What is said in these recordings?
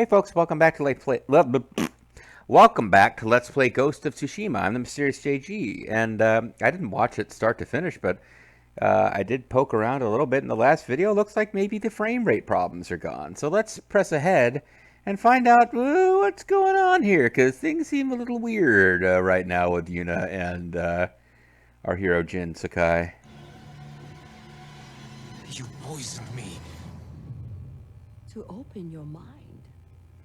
Hey folks, welcome back to welcome back to Let's Play Ghost of Tsushima. I'm the Mysterious JG, and I didn't watch it start to finish, but I did poke around a little bit in the last video. Looks like maybe the frame rate problems are gone. So let's press ahead and find out what's going on here, because things seem a little weird right now with Yuna and our hero Jin Sakai. You poisoned me. To open your mind.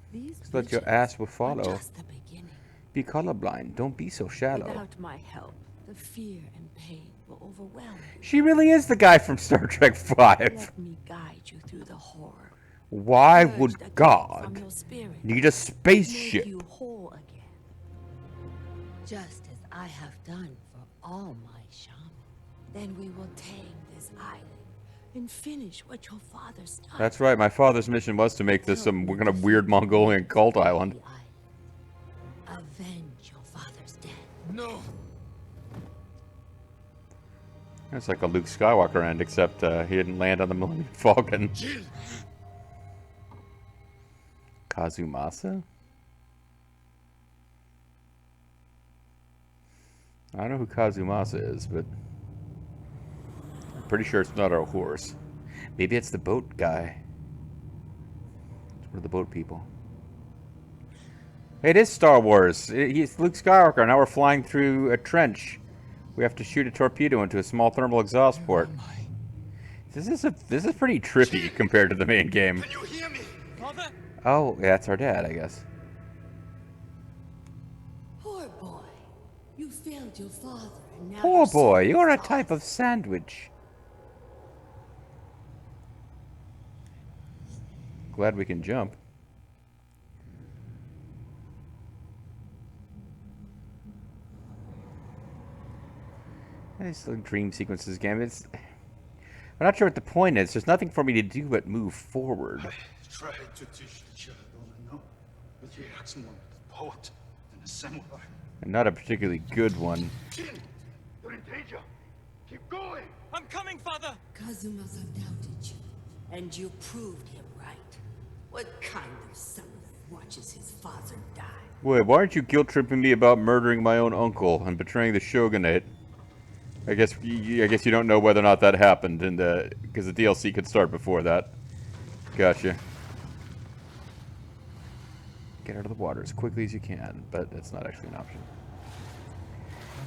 These Just let your ass will follow. just the beginning. Be colorblind. Don't be so shallow. Without my help, the fear and pain will overwhelm you. She really is the guy from Star Trek V. Let me guide you through the horror. Why Purged would again God from your spirit, need a spaceship? make you whole again, just as I have done for all my shamans. Then we will tame this island and finish what your father started. That's right, my father's mission was to make this some kind of weird Mongolian cult island. Avenge your father's death. No. It's like a Luke Skywalker end, except he didn't land on the Millennium Falcon. Kazumasa? I don't know who Kazumasa is, but I'm pretty sure it's not our horse. Maybe it's the boat guy. It's one of the boat people. It is Star Wars. He's Luke Skywalker. Now we're flying through a trench. We have to shoot a torpedo into a small thermal exhaust port. This is pretty trippy compared to the main game. Can you hear me? Father? Oh, yeah, that's our dad, I guess. Poor boy. You failed your father and now Poor boy, your you're a son is type of lost. sandwich. Glad we can jump. These little dream sequences game. I'm not sure what the point is. There's nothing for me to do but move forward. I tried to teach the child all I know, but he acts more like a poet than a samurai. And not a particularly good one. Jin, you're in danger. Keep going. I'm coming, Father. Kazumasa doubted you, and you proved him right. What kind of son watches his father die? Wait, why aren't you guilt-tripping me about murdering my own uncle and betraying the shogunate? I guess you don't know whether or not that happened, because the DLC could start before that. Gotcha. Get out of the water as quickly as you can, but that's not actually an option.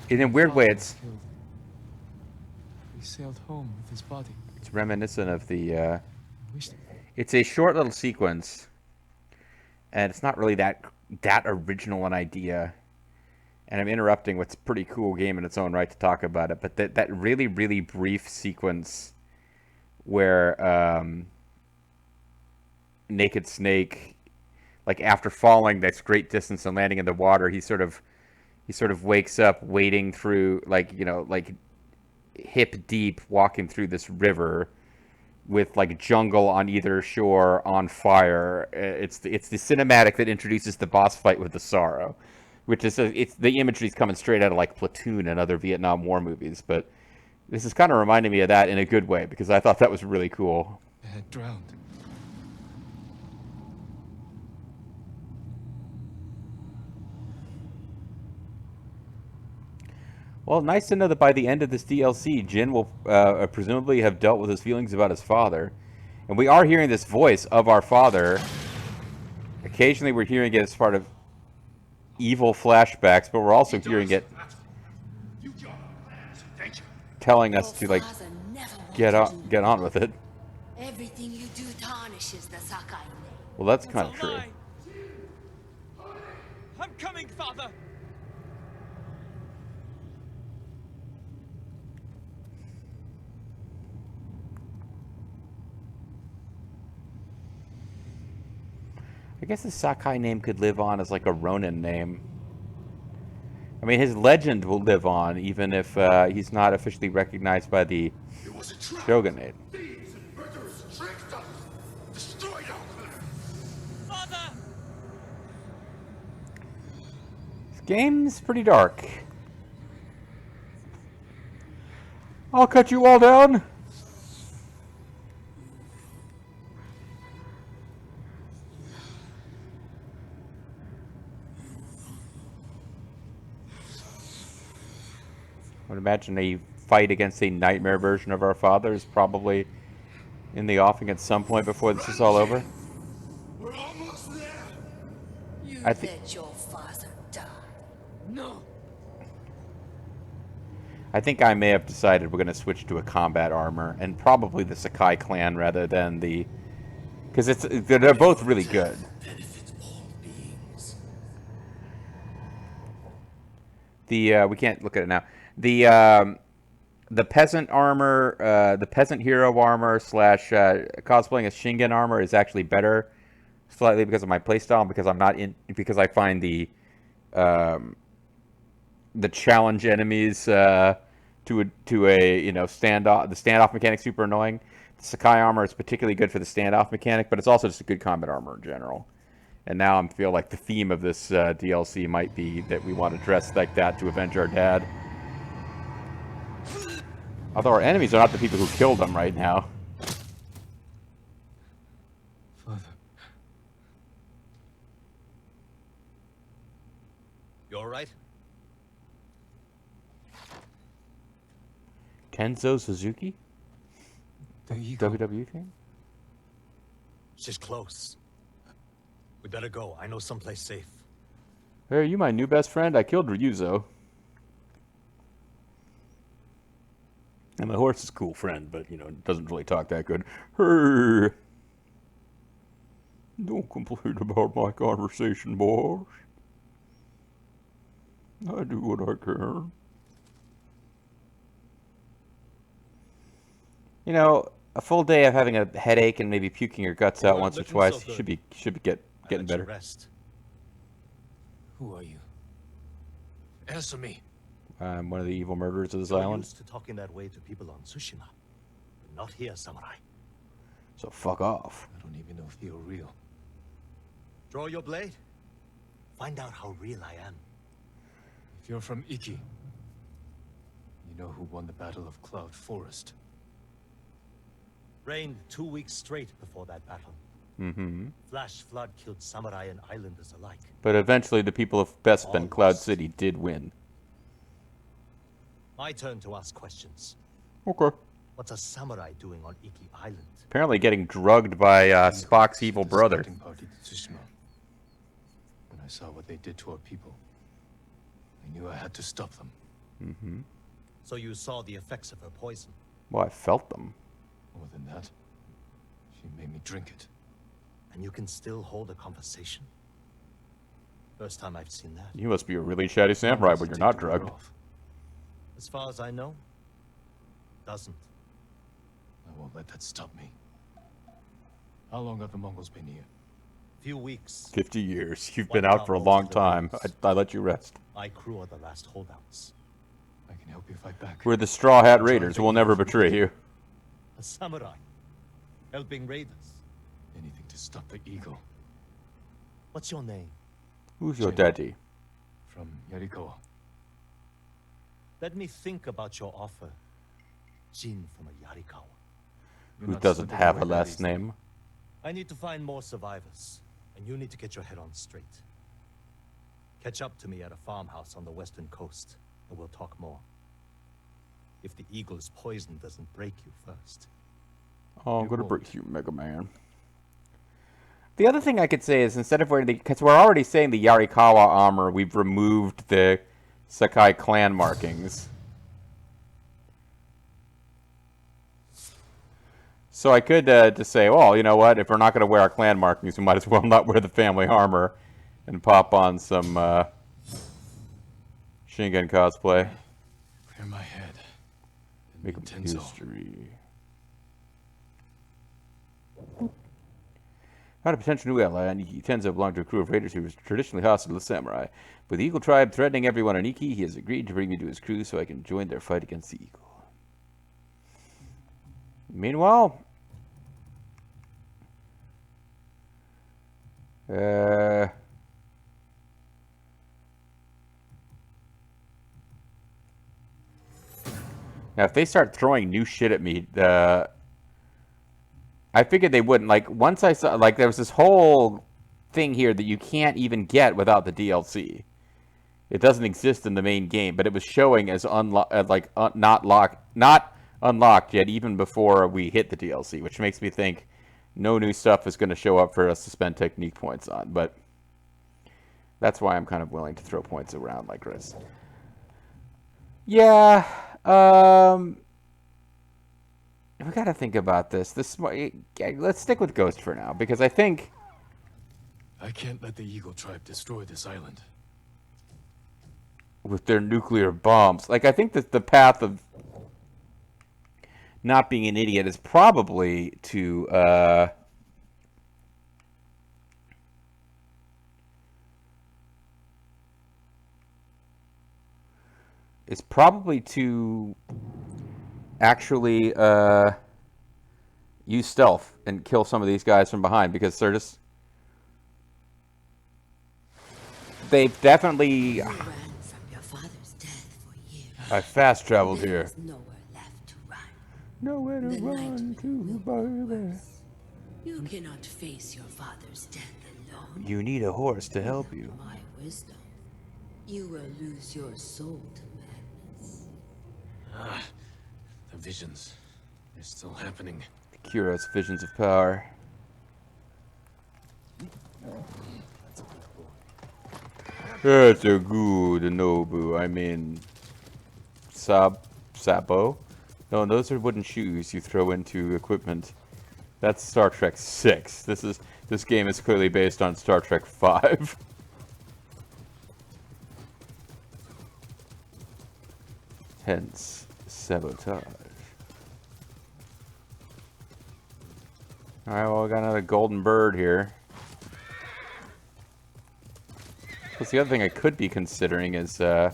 In a weird way, He sailed home with his body. it's reminiscent of the. Wished It's a short little sequence, and it's not really that original an idea. And I'm interrupting what's a pretty cool game in its own right to talk about it. But that really, really brief sequence where Naked Snake, like after falling this great distance and landing in the water, he sort of wakes up wading through, like hip deep, walking through this river with like jungle on either shore on fire. It's the cinematic that introduces the boss fight with the Sorrow. Which is it's the imagery's coming straight out of like Platoon and other Vietnam War movies, but this is kind of reminding me of that in a good way because I thought that was really cool. they had drowned. Well, nice to know that by the end of this DLC, Jin will presumably have dealt with his feelings about his father, and we are hearing this voice of our father. Occasionally, we're hearing it as part of evil flashbacks, but we're also hearing it telling us to like get on with it. Everything you do tarnishes the Sakai name. Well, that's kind of true. I'm coming, Father. I guess the Sakai name could live on as like a Ronin name. I mean, his legend will live on even if he's not officially recognized by the shogunate. Thieves and murderers tricked us. Destroyed our clan. Father. This game's pretty dark. I'll cut you all down. would imagine a fight against a nightmare version of our father is probably in the offing at some point before this is all over. We're almost there. You I think let your father die. No. I think I may have decided we're going to switch to a combat armor and probably the Sakai clan rather than the, because they're both really good. Benefits all beings. The we can't look at it now. The peasant armor, the peasant hero armor slash cosplaying as Shingen armor is actually better, slightly because of my playstyle, because I'm not in, because I find the challenge enemies to a you know standoff, the standoff mechanic super annoying. The Sakai armor is particularly good for the standoff mechanic, but it's also just a good combat armor in general. And now I feel like the theme of this DLC might be that we want to dress like that to avenge our dad. Although our enemies are not the people who killed him right now. Father. You all right? Kenzo Suzuki? The eagle. WWE fan? She's close. We better go. I know someplace safe. Hey, are you my new best friend? I killed Ryuzo. And my horse is a cool friend, but, you know, doesn't really talk that good. Hey! Don't complain about my conversation, boss. I do what I can. You know, a full day of having a headache and maybe puking your guts out once or twice, you should be getting better. Rest. Who are you? Answer me. I'm one of the evil murderers of this You're island, used to talking that way to people on Tsushima, but not here, samurai. so fuck off. I don't even know if you're real. Draw your blade. Find out how real I am. If you're from Iki, you know who won the Battle of Cloud Forest. Rained 2 weeks straight before that battle. Mm-hmm. Flash flood killed samurai and islanders alike. But eventually the people of Bespin, Cloud City, did win. My turn to ask questions. Okay. What's a samurai doing on Iki Island? Apparently getting drugged by Spock's evil brother. Party to Tsushima. When I saw what they did to our people, I knew I had to stop them. Mm-hmm. So you saw the effects of her poison. Well, I felt them. More than that, she made me drink it. And you can still hold a conversation? First time I've seen that. You must be a really shady samurai when you're not drugged. As far as I know, doesn't. I won't let that stop me. How long have the Mongols been here? Few weeks. 50 years. You've been out for a long time. I let you rest. My crew are the last holdouts. I can help you fight back. We're the Straw Hat Raiders who will never betray you. A samurai. Helping raiders. Anything to stop the eagle. What's your name? Who's your daddy? From Yarikawa. Let me think about your offer. Jin from a Yarikawa. Who doesn't have a last name? I need to find more survivors, and you need to get your head on straight. Catch up to me at a farmhouse on the western coast, and we'll talk more. If the eagle's poison doesn't break you first. Oh, I'm gonna break you, Mega Man. The other thing I could say is instead of wearing the, because we're already saying the Yarikawa armor, we've removed the Sakai clan markings. So I could just say, well, you know what? If we're not going to wear our clan markings, we might as well not wear the family armor and pop on some Shingen cosplay. Clear my head. Make a history. Found a potential new ally on Iki. Tenzo belonged to a crew of raiders who was traditionally hostile to the samurai. With the Eagle tribe threatening everyone on Iki, he has agreed to bring me to his crew so I can join their fight against the Eagle. Meanwhile, now if they start throwing new shit at me, I figured they wouldn't. Like, once I saw, like, there was this whole thing here that you can't even get without the DLC. It doesn't exist in the main game, but it was showing as not unlocked yet, even before we hit the DLC, which makes me think no new stuff is going to show up for us to spend technique points on. But that's why I'm kind of willing to throw points around like this. Yeah, we got to think about this. Let's stick with Ghost for now, because I think I can't let the Eagle tribe destroy this island. with their nuclear bombs, like, I think that the path of not being an idiot is probably to actually use stealth and kill some of these guys from behind, because they've definitely. You ran from your father's death for years. I fast traveled here. There's nowhere left to run. Nowhere to The run nightmare to, will be baby. worse. You cannot face your father's death alone. You need a horse to help you. My wisdom, you will lose your soul to madness. Ah, the visions. They're still happening. Kira's visions of power. That's a good Nobu. I mean, Sabo. No, those are wooden shoes you throw into equipment. That's Star Trek 6. This game is clearly based on Star Trek 5. Hence, sabotage. Alright, well, we got another golden bird here. Plus, the other thing I could be considering is, the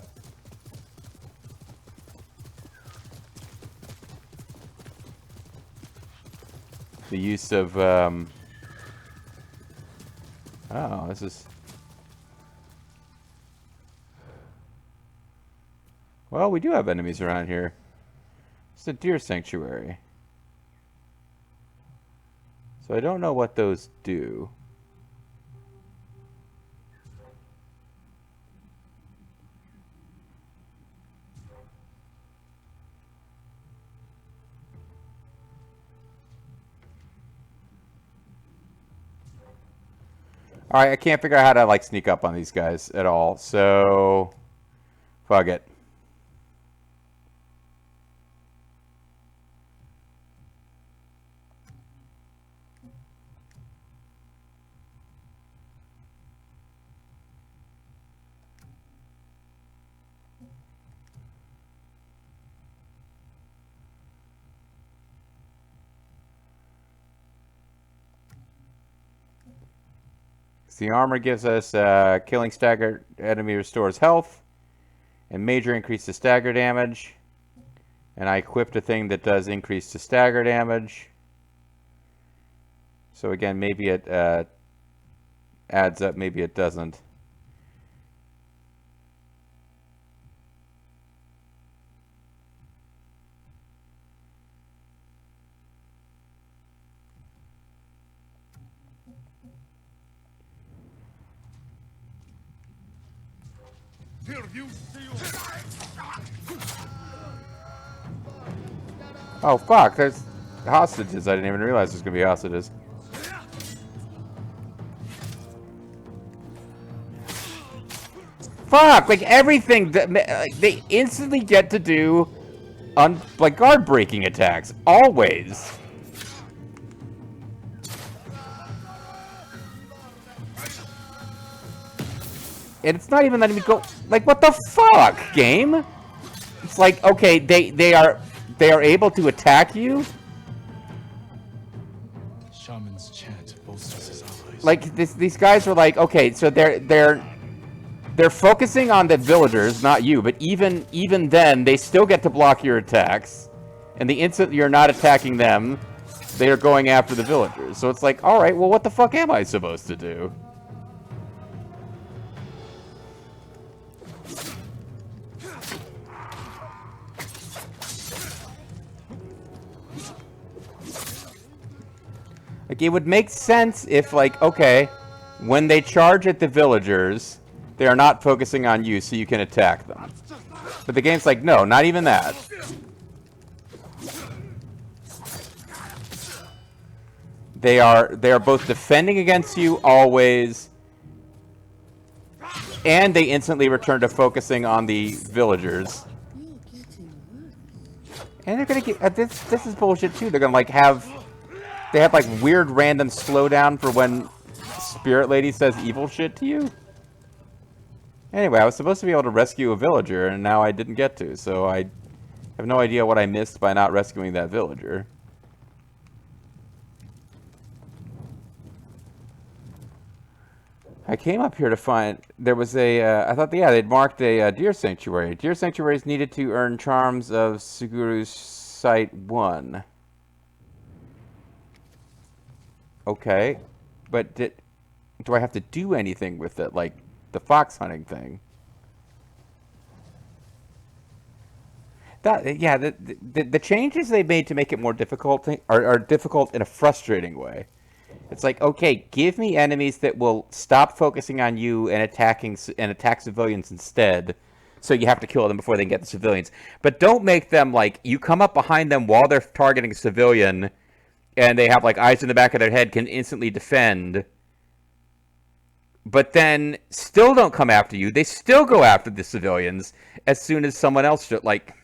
use of, oh, this is... Well, we do have enemies around here. It's a deer sanctuary. So I don't know what those do. Alright, I can't figure out how to, like, sneak up on these guys at all, so... fuck it. The armor gives us killing staggered enemy restores health, and major increase to stagger damage. And I equipped a thing that does increase to stagger damage. So again, maybe it adds up, maybe it doesn't. Oh fuck, there's hostages. I didn't even realize there's gonna be hostages. Fuck, like everything that they instantly get to do on like guard breaking attacks. Always. And it's not even letting me go. Like, what the fuck, game? It's like, okay, they are able to attack you. Shaman's chant bolsters his allies. Like these guys are like, okay, so they're focusing on the villagers, not you. But even then, they still get to block your attacks. And the instant you're not attacking them, they are going after the villagers. So it's like, all right, well, what the fuck am I supposed to do? Like, it would make sense if, like, okay, when they charge at the villagers, They are not focusing on you, so you can attack them. But the game's like, no, not even that. They are both defending against you always, and they instantly return to focusing on the villagers. And they're gonna get this is bullshit too. They're gonna like have like weird random slowdown for when Spirit Lady says evil shit to you. Anyway, I was supposed to be able to rescue a villager, and now I didn't get to, so I have no idea what I missed by not rescuing that villager. I came up here to find, there was I thought, yeah, they'd marked a deer sanctuary. Deer sanctuaries needed to earn charms of Suguru's Site 1. Okay, but do I have to do anything with it, like the fox hunting thing? Yeah, the changes they made to make it more difficult are difficult in a frustrating way. It's like, okay, give me enemies that will stop focusing on you and attack civilians instead, so you have to kill them before they can get the civilians. But don't make them like you come up behind them while they're targeting a civilian, and they have like eyes in the back of their head, can instantly defend. But then still don't come after you. They still go after the civilians as soon as someone else should, like.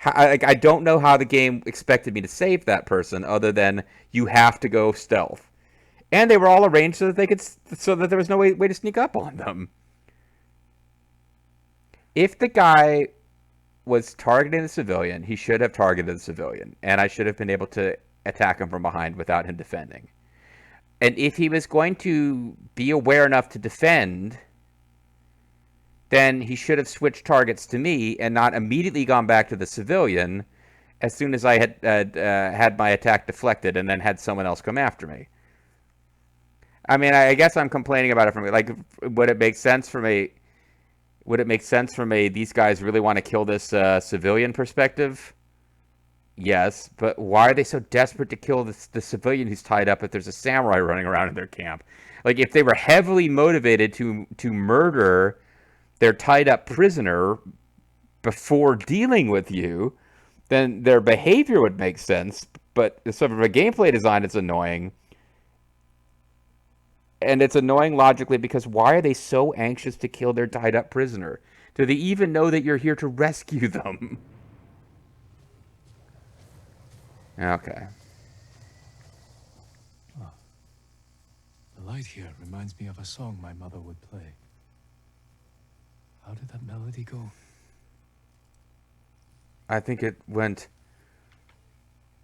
I don't know how the game expected me to save that person other than you have to go stealth. And they were all arranged so that there was no way to sneak up on them. If the guy was targeting the civilian, he should have targeted the civilian, and I should have been able to attack him from behind without him defending. And if he was going to be aware enough to defend, then he should have switched targets to me and not immediately gone back to the civilian as soon as I had my attack deflected and then had someone else come after me. I mean, I guess I'm complaining about it from like, would it make sense for me? Would it make sense for me? These guys really want to kill this civilian perspective. Yes, but why are they so desperate to kill the civilian who's tied up if there's a samurai running around in their camp? Like, if they were heavily motivated to murder their tied up prisoner before dealing with you, then their behavior would make sense. But sort of a gameplay design, it's annoying. And it's annoying logically because why are they so anxious to kill their tied up prisoner? Do they even know that you're here to rescue them? Okay. Oh. The light here reminds me of a song my mother would play. How did that melody go? I think it went,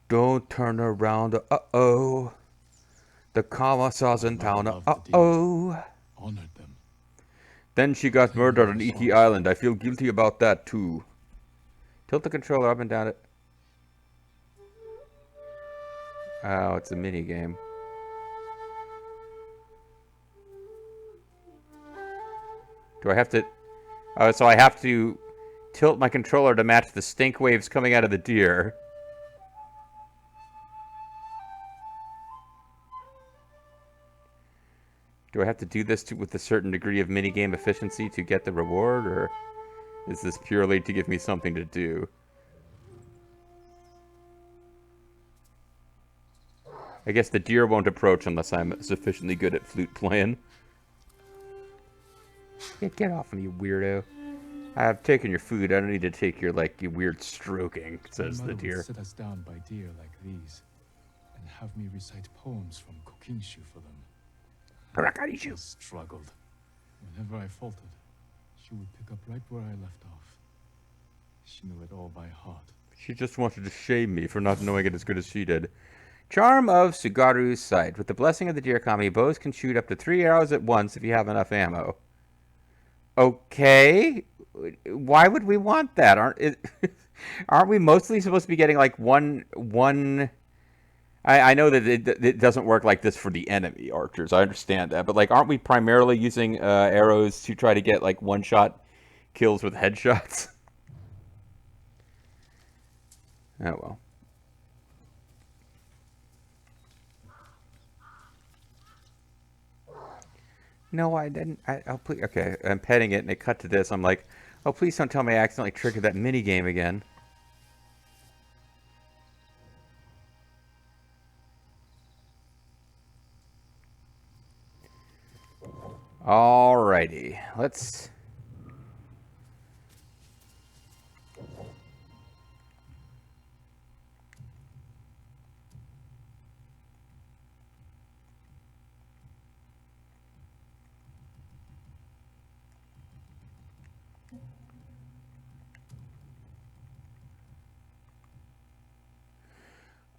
don't turn around, uh-oh. The Kawasa's in town, uh-oh. Honored them. Then she got murdered on Iki Island. I feel guilty about that, too. Tilt the controller up and down it. Oh, it's a minigame. Do I have to... Oh, so I have to tilt my controller to match the stink waves coming out of the deer. Do I have to do this with a certain degree of minigame efficiency to get the reward, or is this purely to give me something to do? I guess the deer won't approach unless I'm sufficiently good at flute playing. Yeah, get off me, you weirdo. I've taken your food. I don't need to take your, like, your weird stroking, says the deer. Sit us down by deer like these and have me recite poems from Kokinshu for them. I struggled. Whenever I faltered, she would pick up right where I left off. She knew it all by heart. She just wanted to shame me for not knowing it as good as she did. Charm of Sugaru's Sight. With the blessing of the deer kami, bows can shoot up to 3 arrows at once if you have enough ammo. Okay. Why would we want that? Aren't we mostly supposed to be getting like one... I know that it doesn't work like this for the enemy archers. I understand that. But like, aren't we primarily using arrows to try to get like one-shot kills with headshots? Oh well. No, I didn't. Oh, please. Okay, I'm petting it, and it cut to this. I'm like, oh, please don't tell me I accidentally triggered that mini game again. Alrighty, let's.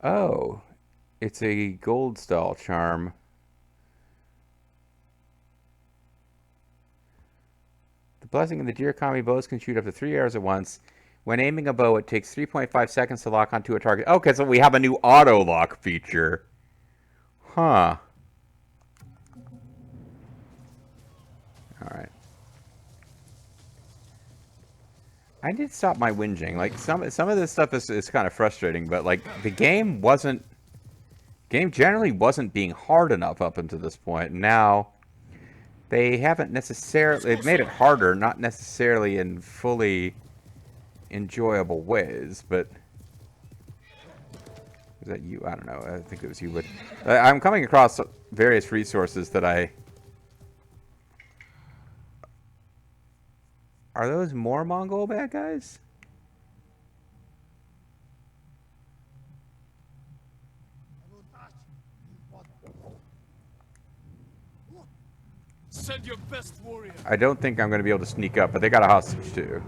Oh, it's a gold stall charm. The blessing of the deer kami bows can shoot up to 3 arrows at once. When aiming a bow, it takes 3.5 seconds to lock onto a target. Okay, so we have a new auto lock feature. Huh. Alright. I did stop my whinging. Like, some of this stuff is kind of frustrating, but, like, the game generally wasn't being hard enough up until this point. Now, they haven't necessarily... They've made it harder, not necessarily in fully enjoyable ways, but... Is that you? I don't know. I think it was you, but... I'm coming across various resources that I... Are those more Mongol bad guys? Send your best warrior. I don't think I'm going to be able to sneak up, but they got a hostage too.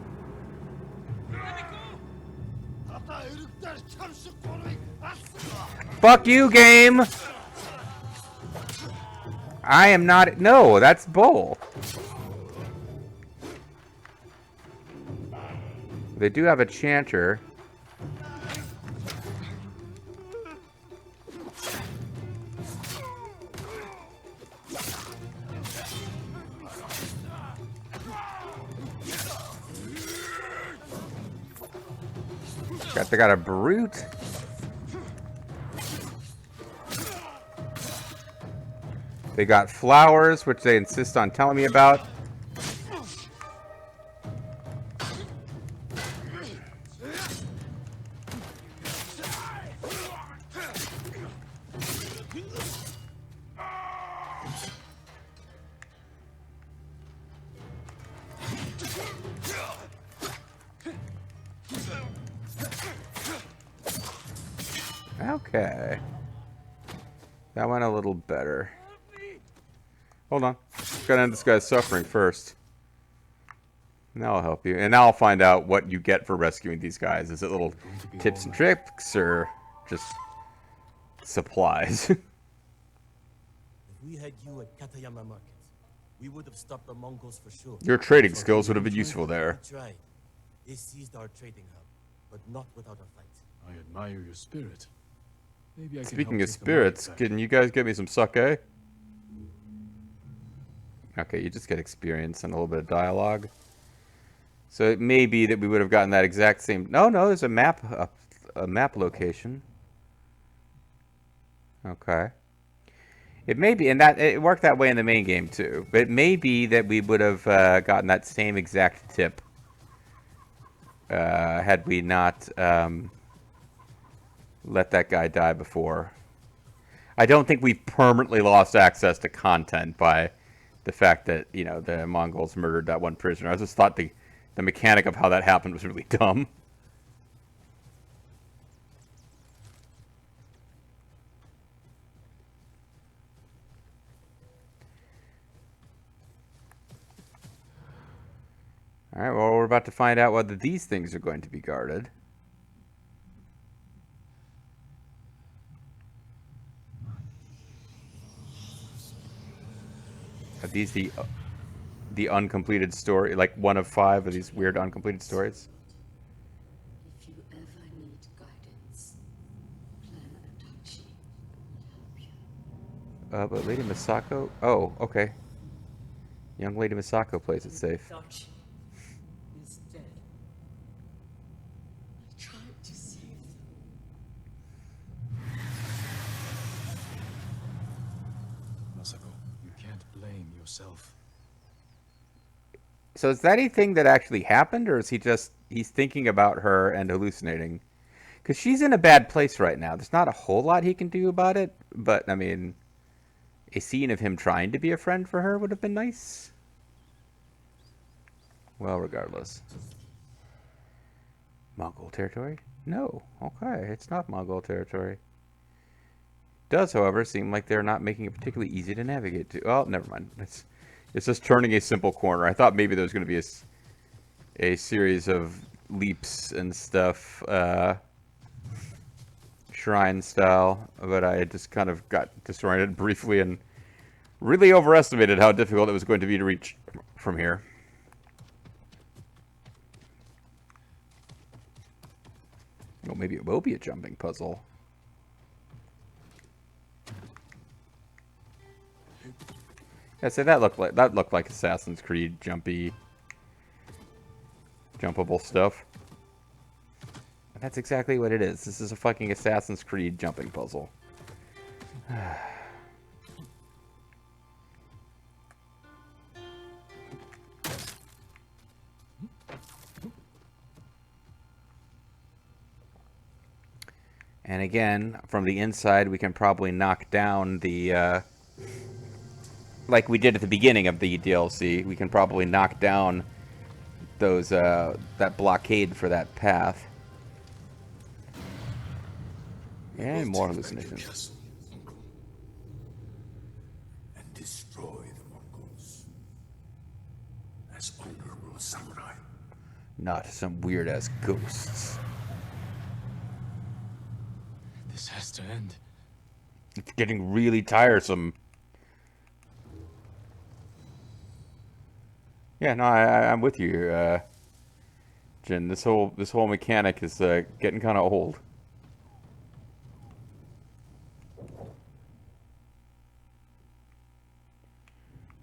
Fuck you, game! I am not... No, that's bull. They do have a chanter. They got a brute. They got flowers, which they insist on telling me about. Okay. That went a little better. Hold on. Gotta end this guy's suffering first. Now I'll help you. And now I'll find out what you get for rescuing these guys. Is it little tips and tricks or just supplies? If we had you at Katayama Market, we would have stopped the Mongols for sure. Your trading skills would have been useful there. We tried. They seized our trading hub, but not without a fight. I admire your spirit. Maybe I can Speaking help of take the spirits, market back. can you guys get me some sake? Okay, you just get experience and a little bit of dialogue. So it may be that we would have gotten that exact same... No, there's a map location. Okay. It may be, and that it worked that way in the main game too. But it may be that we would have gotten that same exact tip had we not let that guy die before. I don't think we've permanently lost access to content by the fact that, you know, the Mongols murdered that one prisoner. I just thought the mechanic of how that happened was really dumb. Alright, well, we're about to find out whether these things are going to be guarded. Are these the uncompleted story, like one of 5 of these weird uncompleted stories? If you ever need guidance, Plan Adachi will help you. But Lady Misako... Oh, okay. Young Lady Misako plays it safe. Adachi is dead. I tried to save them. Masako, you can't blame yourself. So is that anything that actually happened, or is he's thinking about her and hallucinating? Because she's in a bad place right now. There's not a whole lot he can do about it, but, I mean, a scene of him trying to be a friend for her would have been nice. Well, regardless. Mongol territory? No. Okay, it's not Mongol territory. Does, however, seem like they're not making it particularly easy to navigate to. Oh, never mind. It's just turning a simple corner. I thought maybe there was going to be a series of leaps and stuff, shrine style, but I just kind of got disoriented briefly and really overestimated how difficult it was going to be to reach from here. Well, maybe it will be a jumping puzzle. Yeah, so that looked like Assassin's Creed jumpable stuff. And that's exactly what it is. This is a fucking Assassin's Creed jumping puzzle. And again, from the inside, we can probably knock down the like we did at the beginning of the DLC, we can probably knock down those that blockade for that path. And more hallucinations. And destroy the Mongols as honorable samurai. Not some weird ass ghosts. This has to end. It's getting really tiresome. Yeah, no, I'm with you, Jin. This whole mechanic is getting kind of old.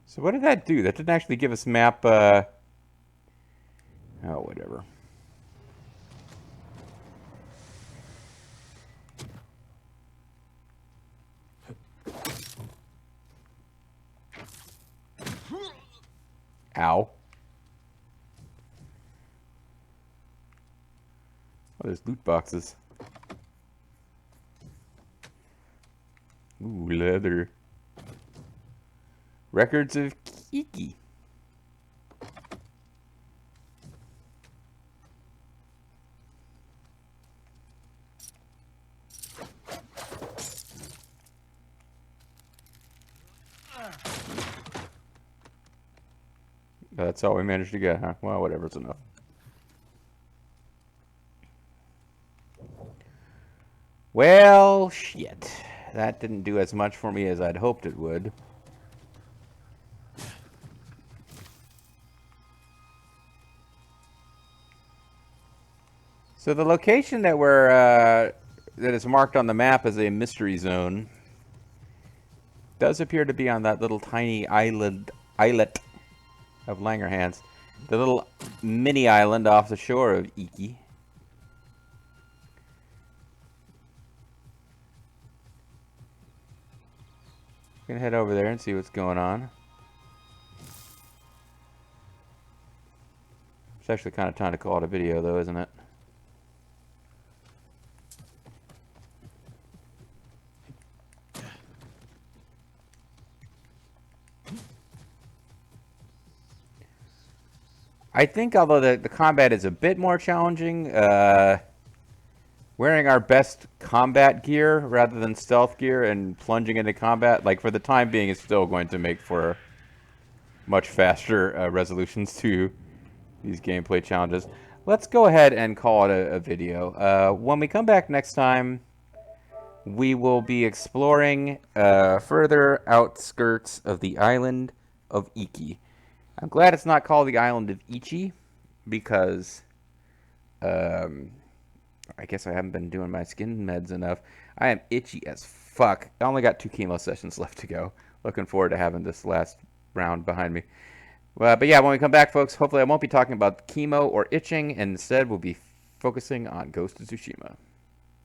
So what did that do? That didn't actually give us map. Oh, whatever. Ow. Oh, there's loot boxes. Ooh, leather. Records of Kiki. That's all we managed to get, huh? Well, whatever, it's enough. Well, shit. That didn't do as much for me as I'd hoped it would. So the location that that is marked on the map as a mystery zone does appear to be on that little tiny islet of Langerhans. The little mini island off the shore of Iki. Gonna head over there and see what's going on. It's actually kind of time to call it a video though, isn't it? I think although the combat is a bit more challenging, wearing our best combat gear rather than stealth gear and plunging into combat, like for the time being, is still going to make for much faster resolutions to these gameplay challenges. Let's go ahead and call it a video. When we come back next time, we will be exploring further outskirts of the island of Iki. I'm glad it's not called the island of Ichi, because I guess I haven't been doing my skin meds enough. I am itchy as fuck. I only got 2 chemo sessions left to go. Looking forward to having this last round behind me. But yeah, when we come back, folks, hopefully I won't be talking about chemo or itching, and instead we'll be focusing on Ghost of Tsushima.